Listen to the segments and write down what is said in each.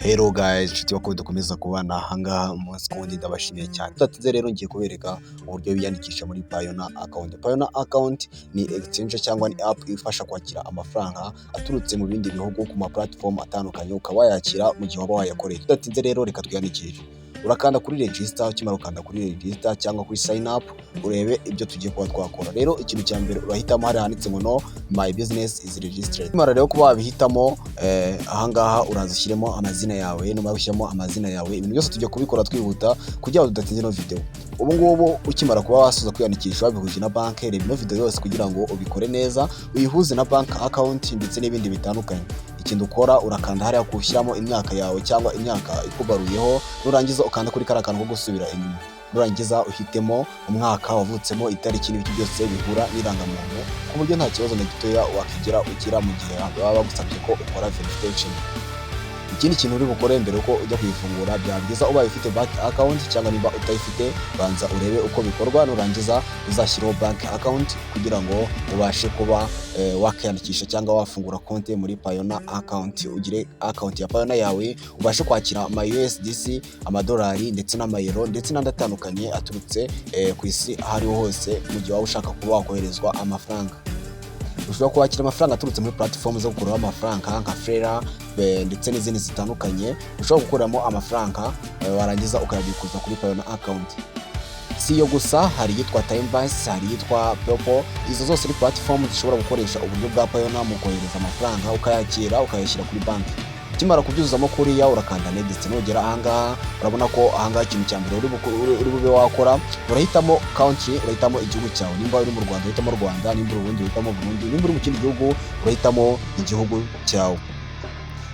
Hello guys, nshuti bakunda dukomeza kubana ahangaha umunsi ku wundi ndabashimiye cyane. Tudatinze rero ngiye kubereka uburyo biyandikisha muri Payoneer account. Payoneer account ni exchange cyangwa ni app ifasha kwakira amafaranga aturutse mu bindi bihugu ku ma platform atandukanye ukaba wayakira mu gihe waba wayakoreye. Tudatinze rero reka twiyandikishe. Urakanda kuri register, ukimara ukanda kuri register cyangwa kuri sign up urebe ibyo tugiye kuba twakora. Rero ikintu cya mbere urahitamo hari handitse ngo no my business is registered. Ukimara rero kuba wabihitamo ahangaha urazishyiremo amazina yawe, numara gushyiramo amazina yawe ibintu byose tugiye kubikora twihuta kugira ngo tudatinze no video. Ubu ngubu ukimara kuba wasuza kwiyandikisha wabihuje na bank, reba ino video yose kugira ngo ubikore neza, uyihuze na bank account ndetse n'ibindi bitandukanye. Ikintu ukora urakanda hariya kushyiramo imyaka yawe cyangwa imyaka ikubaruyeho, nurangiza ukanda kuri karakantu ko gusubira inyuma, nurangiza uhitemo umwaka wavutsemo, itariki n'ibiki byose bihura n'irangamuntu ku buryo nta kibazo na gitoya wakigera ugira mu gihe baba bagusabye ko ukora verification. Ikindi kintu uri bukore mbere uko ujya kuyifungura byaba byiza ubaye ufite bank account cyangwa niba utayifite banza urebe uko bikorwa, nurangiza uzashyiraho bank account kugira ngo ubashe kuba wakiyandikisha cyangwa wafungura konti muri Payoneer account, ugire account ya Payoneer yawe ubashe kwakira ama USDC, amadolari ndetse n'amayero ndetse n'andi atandukanye aturutse ku isi ahariho hose mu gihe waba ushaka kuba wakoherezwa amafaranga. Ushobora kwakira amafaranga aturutse muri platform zo gukuraho amafaranga nka Fiverr ndetse n'izindi zitandukanye. Ushobora gukuramo amafaranga warangiza ukayabikuza kuri Payoneer account. Si yo gusa, hari yitwa TimeBucks, hari yitwa Poppo. Izo zose ni platform zishobora gukoresha uburyo bwa Payoneer mu kohereza amafaranga ukayakira ukayashyira kuri banki. Kimara kubyuzamo kuriya urakanda ndetse nugera ahangaha urabona ko ahangaha ikintu cya mbere uri bube wakora urahitamo country, urahitamo igihugu cyawe, nimba uri mu Rwanda uhitamo Rwanda, nimba uri Burundi uhitamo Burundi, nimba uri mu kindi gihugu urahitamo igihugu cyawe.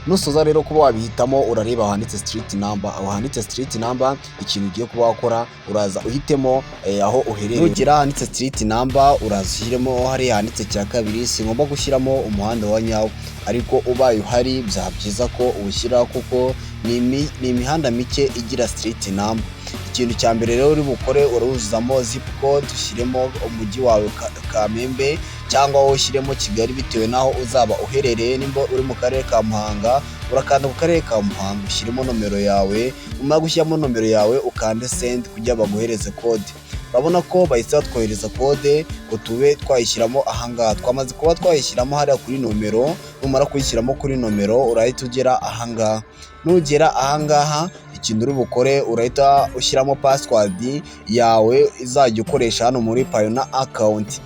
Nusoza rero kuba wabihitamo urareba handitse street number, aho handitse street number ikintu ugiye kuba wakora uraza uhitemo aho uherereye. Nugera handitse street number urazishyiremo, hari handitse cya kabiri si ngomba gushyiramo umuhanda wa nyawo, ariko ubaye uhari bya byiza ko uwushyira kuko ni imihanda mike igira street number. Ikintu cya mbere rero uri bukore uruzuzamo zip code, ushyiremo umujyi wawe Kamembe cyangwa wowe ushyiremo Kigali bitewe naho uzaba uherereye. Nimba uri mu karere ka Muhanga urakanda ku karere ka Muhanga ushyiremo nomero yawe, umara gushyiramo nomero yawe ukande send kugira baguhereze code. Urabona ko bahise batwohereza code ngo tube twayishyiramo ahangaha. Twamaze kuba twayishyiramo hariya kuri nomero, numara kuyishyiramo kuri nomero urahita ugera ahangaha. Nugera ahangaha ikintu uri bukore urahita ushyiramo password yawe izajya ukoresha hano muri Payoneer account.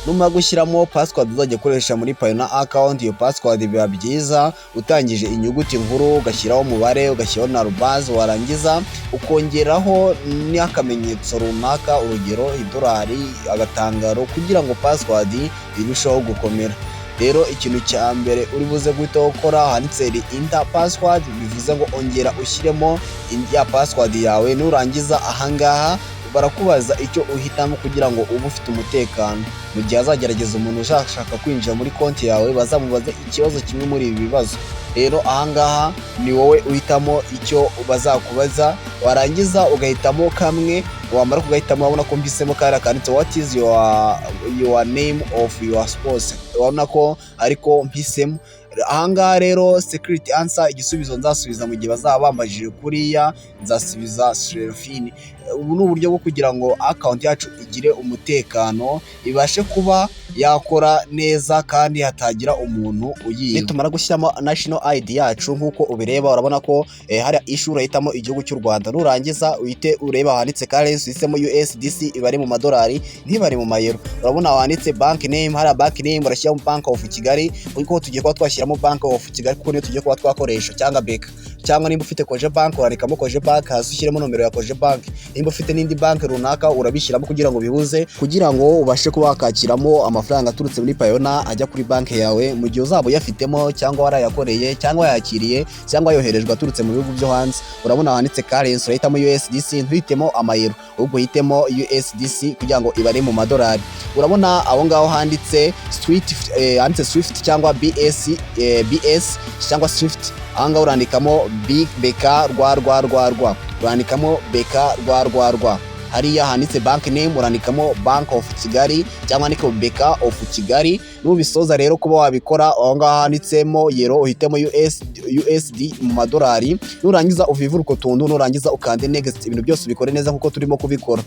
Numara gushyiramo password uzajya ukoresha muri Payoneer account, iyo password biba byiza utangije inyuguti nkuru ugashyiraho umubare ugashyiraho na rubaze, warangiza ukongeraho n'akamenyetso runaka, urugero idolari, agatangaro, kugira ngo password irusheho gukomera. Rero ikintu cya mbere uri buze guhita ukora handitse enter password, bivuze ngo ongera ushyiremo ya password yawe. Nurangiza ahangaha barakubaza icyo uhitamo kugira ngo ube ufite umutekano. Mu gihe azagerageza umuntu ushaka kwinjira muri konti yawe bazamubaza ikibazo kimwe muri ibi bibazo. Rero ahangaha ni wowe uhitamo icyo bazakubaza, warangiza ugahitamo kamwe. Wamara kugahitamo urabona ko mbisemo kari kanditse what is your name of your spouse, urabona ko ariko mpisemo. Ahangaha rero security answer, igisubizo nzasubiza mu gihe bazaba bambajije kuriya nzasubiza Serafine. Ubu ni uburyo bwo kugira ngo account yacu igire umutekano, ibashe kuba yakora neza kandi hatagira umuntu uyiba. Nitumara gushyiramo national ID yacu nk'uko ubireba urabona ko hari issue urahitamo igihugu cy'u Rwanda, nurangiza uhite ureba handitse currency ushyizemo USDC ibari mu madolari ntibari mu mayero. Urabona handitse bank name, hari bank name urashyiramo Bank of Kigali kuko tugiye kuba twashyiramo Bank of Kigali kuko niyo tugiye kuba twakoresha, cyangwa BK, cyangwa nimba ufite koje bank urandikamo koje bank hasi ushyiremo nomero ya koje bank. Nimba ufite n'indi bank runaka urabishyiramo kugira ngo bihuze, kugira ngo ubashe kuba wakakiramo amafaranga aturutse muri Payoneer ajya kuri banki yawe mu gihe uzaba uyafitemo cyangwa warayakoreye cyangwa yakiriye cyangwa yoherejwe aturutse mu bihugu byo hanze. Urabona handitse currency urahitamo USDC, ntuhitemo amayero ahubwo uhitemo USDC kugira ngo ibare mu madolari. Urabona aho ngaho handitse Swift cyangwa BS cyangwa Swift, ahangaha urandikamo BK urandikamo BK hariya handitse bank name urandikamo Bank of Kigali cyangwa niko Bank of Kigali. Nubisoza rero kuba wabikora aho ngaho handitsemo yero uhitemo USD mu madolari, nurangiza uvivura uko tuntu, nurangiza ukande next, ibintu byose bikore neza nkuko turimo kubikora.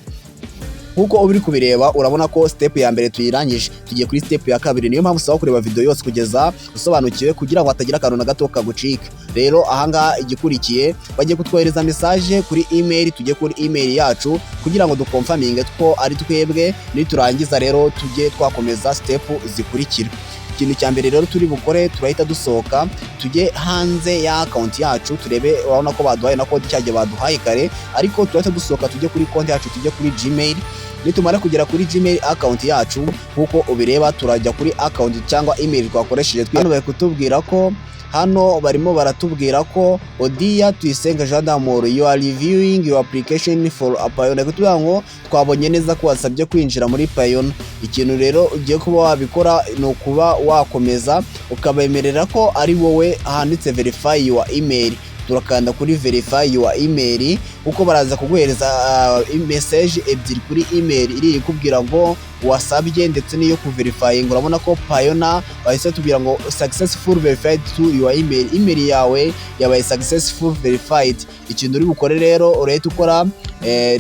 Nkuko ubiri kubireba urabona ko step ya mbere tuyirangije, tugiye kuri step ya kabiri. Niyo mpamvu usaba kureba video yose kugeza usobanukiwe kugira ngo hatagira akantu na gato kagucika. Rero ahangaha igikurikiye bagiye kutwohereza message kuri email, tujye kuri email yacu kugira ngo dukonfaminge ko ari twebwe, niturangiza rero tujye twakomeza step zikurikira. Ikintu cya mbere rero turi bukore, turahita dusohoka tujye hanze ya account yacu turebe, urabona ko baduhaye na code cyaje baduhaye kare, ariko turahita dusohoka tujye kuri konti yacu, tujye kuri Gmail. Nitumara kugera kuri Gmail account yacu nkuko ubireba, turajya kuri account cyangwa email twakoresheje. Hano bari kutubwira ko hano barimo baratubwira ko Odia Tuyisenga Jean d'Amour, you are reviewing your application for a Payoneer. Kutubwira ngo twabonye neza ko wasabye kwinjira muri Payoneer. Ikintu rero ugiye kuba wabikora no kuba wakomeza ukabemerera ko ari wowe handitse verify your email. Turakanda kuri verify your email, uko baraza kuguhereza message ebyiri kuri email iri ikubwira ngo wasabye ndetse niyo ku verifying. Urabona ko Payoneer bahise tubwira ngo successful verified to your email, email yawe yabaye successful verified. Ikintu uri bukore rero urahita ukora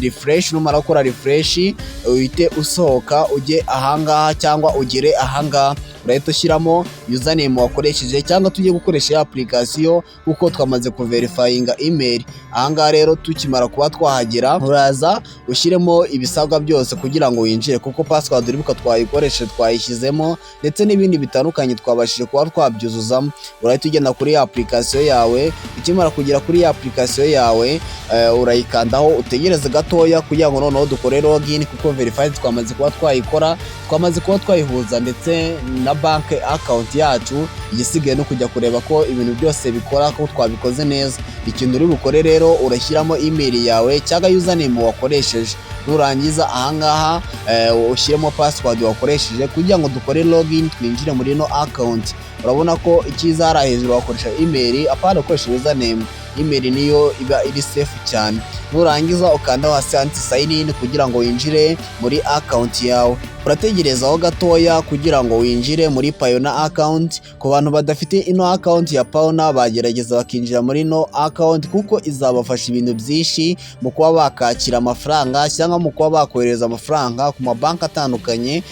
refresh, numara gukora refresh uhite usohoka ujye ahangaha cyangwa ugere ahangaha, urahita ushyiramo username wakoresheje cyangwa tujye gukoresha application kuko twamaze kuverifyinga email. Ahangaha rero tukimara kuba twahagera uraza ushyiremo ibisabwa byose kugira ngo winjire, kuko password uribuka twayikoresheje twayishyizemo ndetse n'ibindi bitandukanye twabashije kuba twabyuzuzamo. Urahita ugenda kuri application yawe, ukimara kugera kuri application yawe urayikandaho utegereze gatoya kugira ngo noneho dukore login, kuko verified twamaze kuba twayikora, twamaze kuba twayihuza ndetse na bank account yacu. Igisigaye no kujya kureba ko ibintu byose bikora, ko twabikoze neza. Ikintu uri bukore rero urashyiramo email yawe cyangwa username wakoresheje, nurangiza ahangaha ushyiremo password wakoresheje kugira ngo dukore login twinjire muri no account. Urabona ko icyiza hari hejuru wakoresha email apana ukoresha username. Email niyo iba iri safe cyane. Nurangiza ukanda hasi handitse sign in kugira ngo winjire muri account yawe. Urategerezaho gatoya kugira ngo winjire muri Payoneer account. Ku bantu badafite ino account ya Payoneer bagerageza bakinjira muri no account kuko izabafasha ibintu byinshi mu kuba bakakira amafaranga cyangwa mu kuba bakohereza amafaranga ku mabanki atandukanye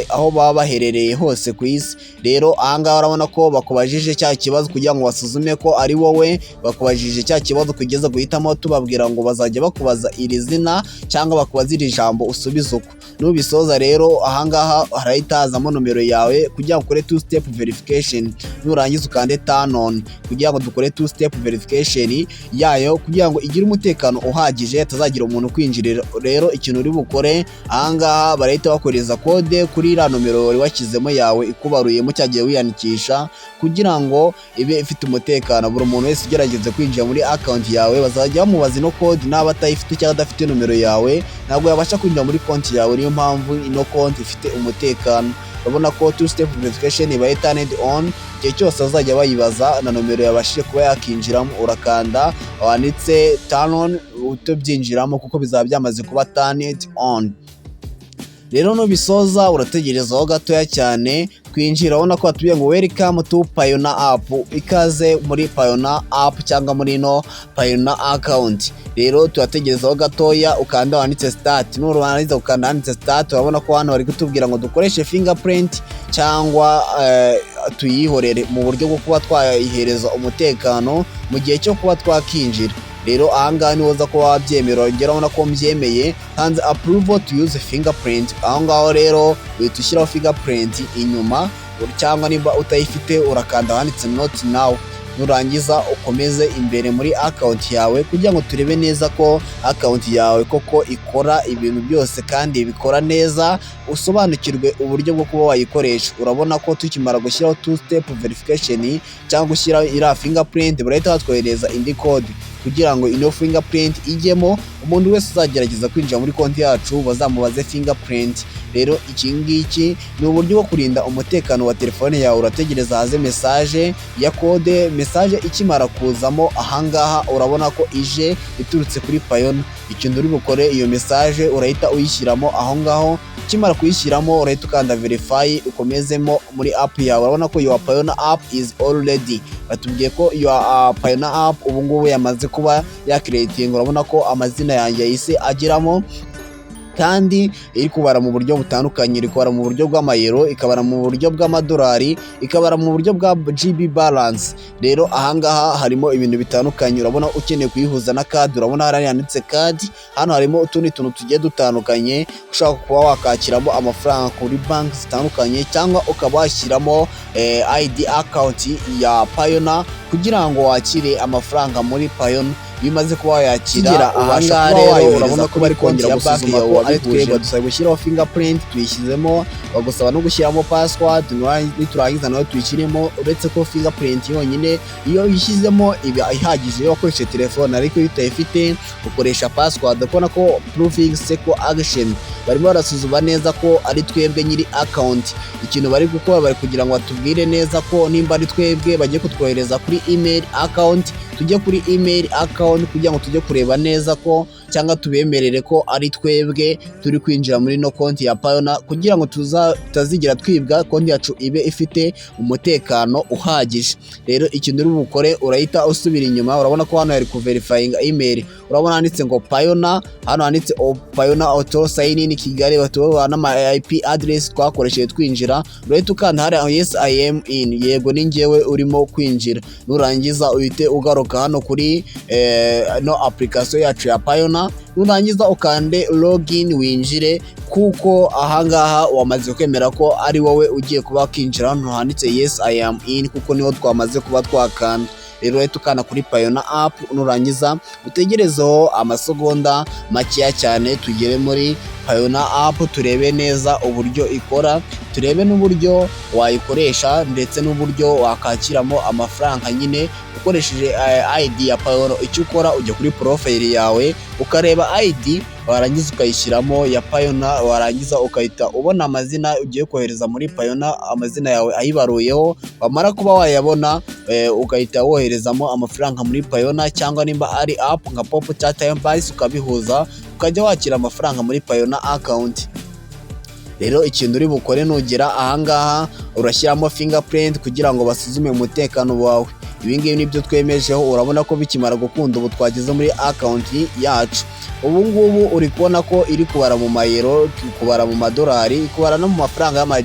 aho baba baherereye hose ku isi. Rero ahangaha urabona ko bakubajije cya kibazo kugira ngo basuzume ko ari wowe, bakubajije cya kibazo kugeza guhitamo, tubabwira ngo bazajya bakubaza iri zina cyangwa bakubaza iri jambo usubiza uko. Nubisoza rero ahangaha harahita hazamo nomero yawe kugira ngo ukore two step verification. Nurangiza ukande turn on kugira ngo dukore two step verification yayo kugira ngo igire umutekano uhagije atazagira umuntu kwinjirira. Rero ikintu uri bukore ahangaha barahita bakoreza code kuri ira nomero wari washyizemo yawe ikubaruyemo cyagiye wiyandikisha kugira ngo ibe ifite umutekano. Buri muntu wese ugerageze kwinjira muri account yawe bazajya bamubaza no code, naba atayifite cyangwa adafite nomero yawe ntabwo yabasha kwinjira muri konti yawe. Niyo mpamvu ino konti ifite umutekano. Urabona ko two step verification ibaye turned on, igihe cyose azajya bayibaza na nomero yabashije kuba yakinjiramo urakanda wanditse turn on utobyinjiramo kuko bizaba byamaze kuba turned on. Rero nubisoza urategerezaho gatoya cyane kwinjira. Ubona ko batubwiye ngo welcome to Payoneer App, ikaze muri Payoneer App cyangwa muri no Payoneer account. Rero turategerezaho gatoya ukanda wanditse start, nurangiza ukanda wanditse start. Urabona ko hano bari kutubwira ngo dukoreshe fingerprint cyangwa tuyihorere mu buryo bwo kuba twayihereza umutekano mu gihe cyo kuba twakinjira. Rero ahangaha ni woza ko wabyemera, ngera ubona ko mbyemeye hanze approval to use fingerprint. Ahangaho rero uhita ushyiraho fingerprint inyuma, cyangwa niba utayifite urakanda wanditse not now. Nurangiza ukomeze imbere muri account yawe kugira ngo turebe neza ko account yawe koko ikora ibintu byose kandi bikora neza, usobanukirwe uburyo bwo kuba wayikoresha. Urabona ko tukimara gushyiraho two step verification cyangwa gushyira ira fingerprint barahita batwohereza indi code. kugira ngo ino fingerprint ijyemo. Umuntu wese uzagerageza kwinjira muri konti yacu bazamubaze fingerprint. Rero iki ngiki ni uburyo bwo kurinda umutekano wa telefone yawe. Urategereza haze message ya code, message ikimara kuzamo ahangaha urabona ko ije iturutse kuri Payoneer. Ikintu uri bukore, iyo message urahita uyishyiramo aho ngaho. Ukimara kuyishyiramo urahita ukanda verify ukomezemo muri app yawe. Urabona ko your Payoneer app is already, batubwiye ko your Payoneer app ubu ngubu yamaze kuba ya creating. Urabona ko amazina yanjye yahise agiramo kandi iri kubara mu buryo butandukanye. Iri kubara mu buryo bw'amayero, ikabara mu buryo bw'amadolari, ikabara mu buryo bwa GB balance. Rero ahangaha harimo ibintu bitandukanye. Urabona ukeneye kuyihuza na card, urabona hari yanditse card. Hano harimo utundi tuntu tugiye dutandukanye ushaka kuba wakakiramo amafaranga kuri banki zitandukanye, cyangwa ukaba washyiramo ID account ya Payoneer kugira ngo wakire amafaranga muri Payoneer. Bimaze kuba yakira ahangaha rero urabona ko bari kongera gusuzuma ko ari twebwe dusaba gushyiraho fingerprint, tuyishyizemo. Bagusaba no gushyiramo password, niturangiza nayo tuyishyiremo. Uretse ko fingerprint yonyine iyo uyishyizemo iba ihagije yo wakoresheje telefone, ariko iyo utayifite ukoresha password. Ukabona ko proving secure action, barimo barasuzuma neza ko ari twebwe nyiri account. Ikintu bari gukora bari kugira ngo batubwire neza ko nimba ari twebwe bagiye kutwohereza kuri email account. Tujye kuri email account kugira ngo tujye kureba neza ko cyangwa tubemerere ko ari twebwe turi kwinjira muri no konti ya Payoneer, kugira ngo tutazigira twibwa, konti yacu ibe ifite umutekano uhagije. Rero ikintu uri bukore urahita usubira inyuma. Urabona ko hano yari kuverifying email, urabona handitse ngo Payoneer, hano handitse Payoneer auto sign in Kigali, batuba na IP address twakoresheje twinjira. Urahita ukanda hari yes I am in, yego ni njyewe urimo kwinjira. Nurangiza uhite ugaruka hano kuri no application yacu ya Payoneer. Nurangiza ukande login winjire, kuko ahangaha wamaze kwemera ko ari wowe ugiye kuba kinjira. Hano handitse yes I am in, kuko niho twamaze kuba twakanda. Rero uhita ukanda kuri Payoneer app. Nurangiza utegerezeho amasegonda makeya cyane tugere muri Payoneer app, turebe neza uburyo ikora, turebe n'uburyo wayikoresha ndetse n'uburyo wakakiramo amafaranga nyine ukoresheje ID ya Payoneer. Icyo ukora ujya kuri profile yawe ukareba ID, warangiza ukayishyiramo ya Payoneer, warangiza ukahita ubona amazina ugiye kohereza muri Payoneer, amazina yawe ayibaruyeho. Wamara kuba wayabona ukahita woherezamo amafaranga muri Payoneer, cyangwa nimba ari app nka Poppo cyangwa TimeBucks ukabihuza ukajya wakira amafaranga muri Payoneer account. Rero ikintu uri bukore nugera ahangaha urashyiramo fingerprint kugira ngo basuzume umutekano wawe. Ibingibi nibyo twemejeho. Urabona ko bikimara gukunda ubu twageze muri account yacu. Ubu ngubu uri kubona ko iri kubara mu mayero, kubara mu madolari, kubara no mu mafaranga y'ama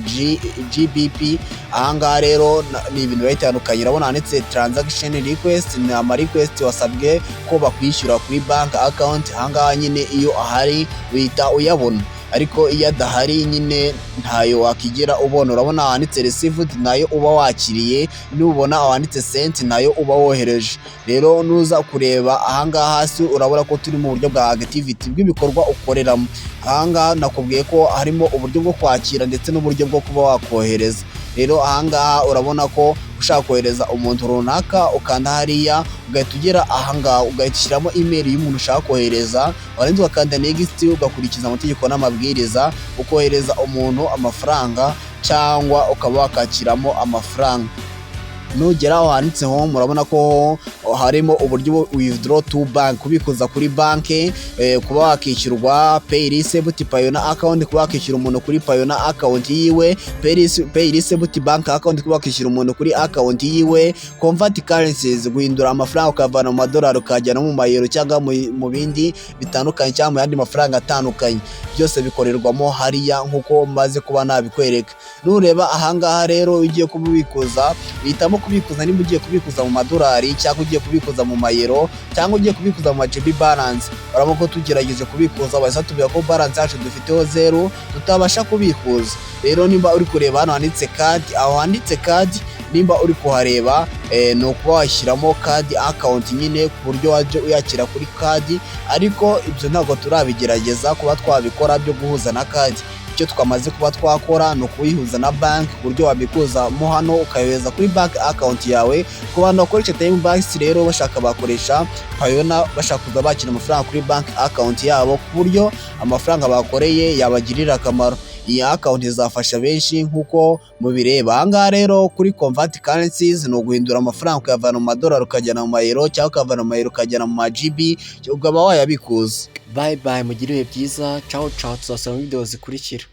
GBP. Ahangaha rero ni ibintu bitandukanye. Urabona handitse transaction request, ni ama request wasabwe ko bakwishyura kuri bank account. Ahangaha nyine iyo ahari uhita uyabona, ariko iyo adahari nyine ntayo wakigera ubona. Urabona handitse received, nayo uba wakiriye. Nubona handitse sent, nayo uba wohereje. Rero nuza kureba ahangaha hasi urabona ko turi mu buryo bwa activity bw'ibikorwa ukoreramo. Ahangaha nakubwiye ko harimo uburyo bwo kwakira ndetse n'uburyo bwo kuba wakohereza. Rero ahangaha urabona ko ushaka kohereza umuntu runaka ukanda hariya, ugahita ugera ahangaha ugahita ushyiramo email y'umuntu ushaka kohereza, warangiza ukanda next, ugakurikiza amategeko n'amabwiriza, ukohereza umuntu amafaranga cyangwa ukaba wakakiramo amafaranga. Nugera aho handitse home urabona ko harimo uburyo withdraw to bank, kubikuza kuri banki, kuba wakishyurwa pay receipt Payoneer account, kuba wakishyura umuntu kuri Payoneer account yiwe, pay receipt bank account, kuba wakishyura umuntu kuri account yiwe, convert currencies, guhindura amafaranga ukavana mu madolari ukajyana mu mayero cyangwa mu bindi bitandukanye cyangwa mu yandi mafaranga atandukanye. Byose bikorerwamo hariya nkuko maze kuba nabikwereka. Nureba ahangaha rero ugiye kubikuza, uhitamo kubikuza nimba ugiye kubikuza mu madolari cyangwa ugiye kubikuza mu mayero cyangwa ugiye kubikuza mu GB balance. Urabona ko tugerageje kubikuza bahise tubwira ko balance yacu dufiteho 0 tutabasha kubikuza. Rero nimba uri kureba hano handitse card, aho handitse card nimba uri kuhareba no kuba washyiramo card account nyine ku buryo waje uyakira kuri card, ariko ibyo ntabwo turabigerageza kuba twabikora byo guhuza na card. icyo twamaze kuba twakora ni ukuyihuza na banki ku buryo wabikuza mo hano ukayohereza kuri bank account yawe. Ku bantu bakoresha TimeBucks rero bashaka bakoresha Payoneer bashaka kuza bakira amafaranga kuri bank account yabo ku buryo amafaranga bakoreye yabagirira akamaro. Iyi account izafasha benshi nk'uko mubireba. Aha ngaha rero kuri convert currencies ni uguhindura amafaranga ukayavana mu madolari ukajyana mu mayero cyangwa ukavana mu mayero ukajyana mu majibi ukaba wayabikuza. Bye bye, mugire ibihe byiza. Ciao ciao, tuzasubira mu video zikurikira.